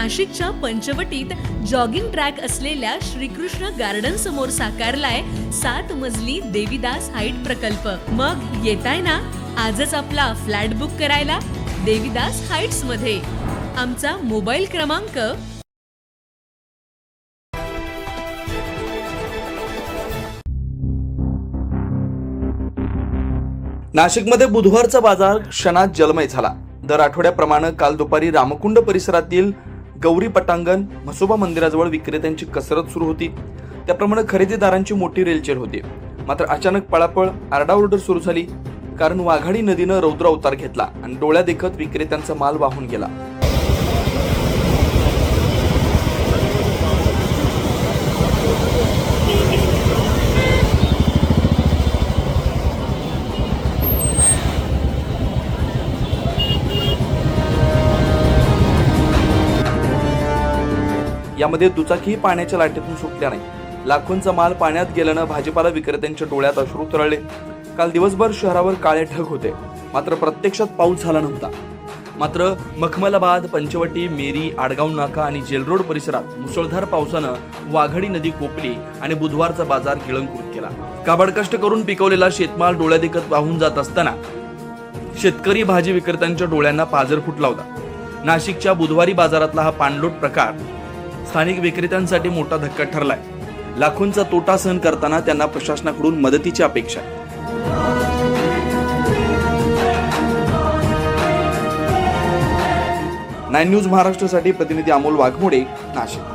नाशिकच्या पंचवटीत jogging track असलेल्या Shrikrishna garden समोर साकारलाय 7 मजली देवीदास हाईट प्रकल्प। मग येताय ना आजच आपला फ्लॅट बुक करायला देवीदास हाईट्स मध्ये। आमचा मोबाईल क्रमांक नाशिकमध्ये बुधवारचा बाजार क्षणात जलमय झाला। दर आठवड्याप्रमाणे काल दुपारी रामकुंड परिसरातील गौरी पटांगण म्हसोबा मंदिराजवळ विक्रेत्यांची कसरत सुरू होती। त्याप्रमाणे खरेदीदारांची मोठी रेलचेल होती। मात्र अचानक पळापळ आरडाओरड सुरू झाली, कारण वाघाडी नदीनं रौद्र अवतार घेतला आणि डोळ्यादेखत विक्रेत्यांचा माल वाहून गेला। यामध्ये दुचाकी पाण्याच्या लाटेतून सुटल्या नाही। लाखोंचा माल पाण्यात गेल्यानं भाजीपाला विक्रेत्यांच्या डोळ्यात अश्रू तरळले। काल दिवसभर शहरावर काळे ढग होते, मात्र प्रत्यक्षात पाऊस झाला नव्हता। मात्र मखमलाबाद, पंचवटी, मेरी, आडगाव नाका आणि जेलरोड परिसरात मुसळधार पावसानं वाघाडी नदी कोपली आणि बुधवारचा बाजार गिळंकृत केला। काबाड कष्ट करून पिकवलेला शेतमाल डोळ्यादेखत वाहून जात असताना शेतकरी भाजी विक्रेत्यांच्या डोळ्यांना पाझर फुटला होता। नाशिकच्या बुधवारी बाजारातला हा पाणलोट प्रकार स्थानिक विक्रेत्यांसाठी मोठा धक्का ठरलाय। लाखोंचा तोटा सहन करताना त्यांना प्रशासनाकडून मदतीची अपेक्षा आहे। 9 न्यूज महाराष्ट्रासाठी प्रतिनिधी अमोल वाघमोडे, नाशिक।